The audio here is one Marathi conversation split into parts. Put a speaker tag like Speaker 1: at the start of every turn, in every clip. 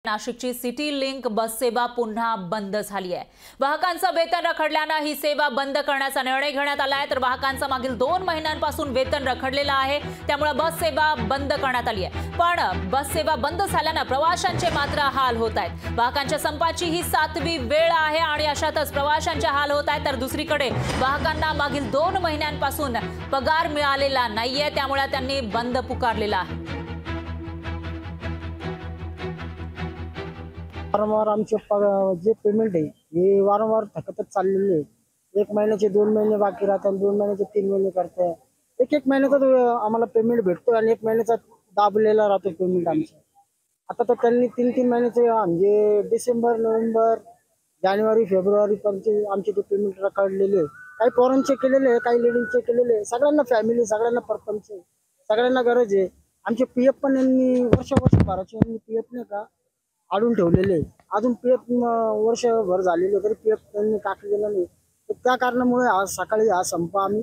Speaker 1: नाशिकची सिटी लिंक बस सेवा पुन्हा बंद झाली आहे। वाहकांचं वेतन रखडल्याने ही सेवा बंद करण्याचा निर्णय घेण्यात आला आहे। तर वाहकांचं मागील 2 महिन्यांपासून वेतन रखडलेलं आहे, त्यामुळे बस सेवा बंद करण्यात आली आहे। पण बस सेवा बंद झाल्याने प्रवाशांचे मात्र हाल होत आहेत। वाहकांच्या संपाची ही 7वी वेळ आहे आणि अशातच प्रवाशांचे हाल होत आहेत। तर दुसरीकडे वाहकांना मागील 2 महिन्यांपासून पगार मिळालेला नाहीये, त्यामुळे त्यांनी बंद पुकारलेला आहे।
Speaker 2: वारंवार आमचे जे पेमेंट आहे हे वारंवार थकतच चाललेले आहे। 1 महिन्याचे 2 महिने बाकी राहतात, 2 महिन्याचे 3 महिने करते। एक महिन्याचा आम्हाला पेमेंट भेटतो आणि 1 महिन्याचा दाबलेला राहतो पेमेंट आमचा। आता तर त्यांनी 3-3 महिन्याचे म्हणजे डिसेंबर, नोव्हेंबर, जानेवारी, फेब्रुवारी पर्यंत आमचे ते पेमेंट रखडलेले। काही पोरांचे केलेले, काही लेडीजचे केलेले, सगळ्यांना फॅमिली, सगळ्यांना परपंच, सगळ्यांना गरज आहे। आमचे पीएफ पण यांनी वर्ष भराचे पीएफ नाही का आडून ठेवलेले। अजून पीएफ वर्षभर झालेले तरी पीएफ त्यांनी टाकलेलं नाही। त्या कारणामुळे आज सकाळी हा संप आम्ही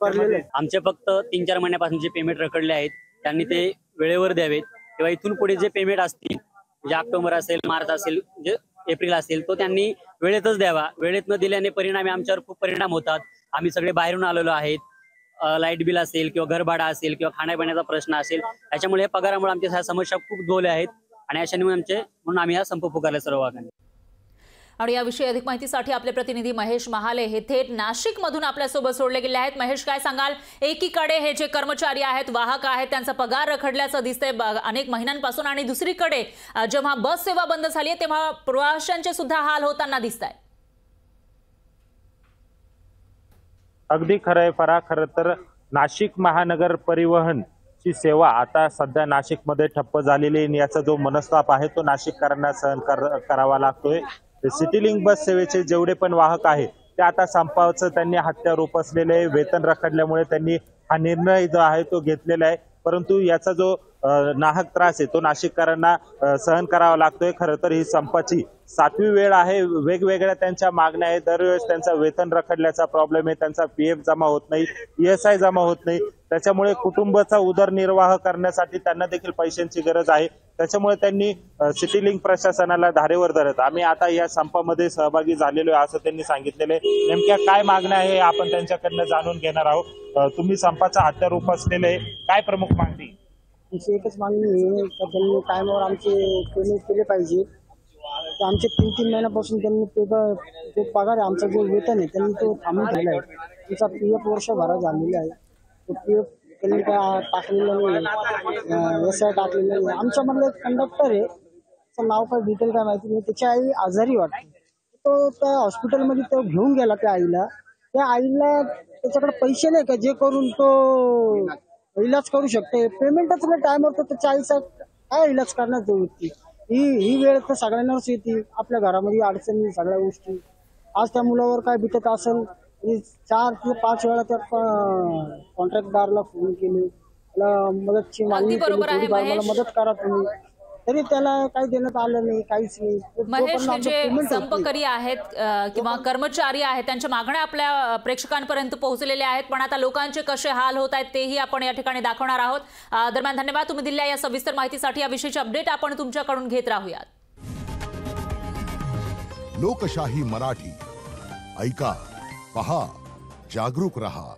Speaker 2: भरलेले।
Speaker 3: आमचे फक्त 3-4 महिन्यापासून जे पेमेंट रखडले आहेत त्यांनी ते वेळेवर द्यावेत, किंवा इथून पुढे जे पेमेंट असतील म्हणजे ऑक्टोबर असेल, मार्च असेल, म्हणजे एप्रिल असेल, तो त्यांनी वेळेतच द्यावा। वेळेत न दिल्याने परिणामी आमच्यावर खूप परिणाम होतात। आम्ही सगळे बाहेरून आलेलो आहेत, लाईट बिल असेल किंवा घर भाडा असेल किंवा खाण्यापिण्याचा प्रश्न असेल, त्याच्यामुळे पगारामुळे आमच्या समस्या खूप गोल्या आहेत आणि अशाने म्हणून आम्ही हा संप पुकारला सर्व वाहकांनी।
Speaker 1: आणि याविषयी अधिक माहितीसाठी आपले प्रतिनिधी महेश महाले हे थेट नाशिकमधून आपल्यासोबत जोडले गेले आहेत। महेश, काय सांगाल? एकीकडे हे जे कर्मचारी आहेत, वाहक आहेत, त्यांचा पगार रखडल्याचं दिसतंय अनेक महिन्यांपासून, आणि दुसरीकडे जेव्हा बस सेवा बंद झाली आहे तेव्हा प्रवाशांचे सुद्धा हाल होताना दिसत आहेत।
Speaker 4: अगदी खरंय फरा। खरं तर नाशिक महानगर परिवहन ची सेवा आता सध्या नाशिकमध्ये ठप्प झालेली आहे। याचा जो मनस्ताप आहे तो नाशिककरांना सहन करावा लागतोय। सिटी लिंक बस सेवेचे जेवढे पण वाहक आहेत ते आता संपाचं त्यांनी हत्यार उपसलेले आहे। वेतन रखडल्यामुळे त्यांनी हा निर्णय जो आहे तो घेतलेला आहे, परंतु याचा जो नाहक त्रास आहे तो नाशिककरांना सहन करावा लागतोय। खरं तर ही संपाची 7वी वेळ आहे। वेगवेगळ्या त्यांच्या मागण्या आहेत। दरवेळेस त्यांचा वेतन रखडल्याचा प्रॉब्लेम आहे, त्यांचा पीएफ जमा होत नाही, ईएसआय जमा होत नाही, त्याच्यामुळे कुटुंबाचा उदरनिर्वाह करण्यासाठी त्यांना देखील पैशांची गरज आहे। त्याच्यामुळे त्यांनी सिटी लिंक प्रशासनाला धारेवर धरत आम्ही आता या संपामध्ये सहभागी झालेलो आहे असं त्यांनी सांगितलेले। नेमक्या काय मागण्या आहे आपण त्यांच्याकडनं जाणून घेणार आहोत। तुम्ही संपाचा हत्यार उपसलेले आहे, काय प्रमुख मागणी?
Speaker 2: एकच मागणी आहे की त्यांनी टायमावर आमचे पेमेंट केले पाहिजे। आमचे 3-3 महिन्यापासून त्यांनी जो पगार आहे, आमचा जो वेतन आहे त्यांनी तो थांबून ठेवला आहे। त्यांचा पीएफ वर्षभर झालेला आहे, तो पीएफ त्यांनी काय टाकलेलं नाही, एसआय टाकलेलं नाही। आमच्यामधलं एक कंडक्टर आहे, त्याचं नाव काय डिटेल काय माहिती नाही, त्याची आई आजारी वाटते, तो त्या हॉस्पिटलमध्ये तो घेऊन गेला त्या आईला। त्या आईला त्याच्याकडे पैसे नाही का जे करून तो इलाज करू शकते, पेमेंटच नाही टाइमवर, तर त्याच्या आईचा काय इलाज करणार तो व्यक्ती? ही वेळ तर सगळ्यांनाच येते, आपल्या घरामध्ये अडचणी सगळ्या गोष्टी। आज त्या मुलावर काय बितत असेल, 4 ते 5 वेळा त्या कॉन्ट्रॅक्टदारला फोन केले, त्याला मदतची मागणी केली, मला मदत करा तुम्ही, तरी त्याला काही देण्यात आलं नाही, काहीच नाही।
Speaker 1: महेश, जे संपकरी आहेत किंवा कर्मचारी आहेत त्यांच्या मागण्या आपल्या प्रेक्षकांपर्यंत पोहोचलेल्या आहेत, पण आता लोकांचे कसे हाल होत आहेत तेही आपण या ठिकाणी दाखवणार आहोत। दरम्यान धन्यवाद तुम्ही दिलेल्या या सविस्तर माहितीसाठी। याविषयीची अपडेट आपण तुमच्याकडून घेत राहूयात।
Speaker 5: लोकशाही मराठी ऐका, पहा, जागरूक रहा।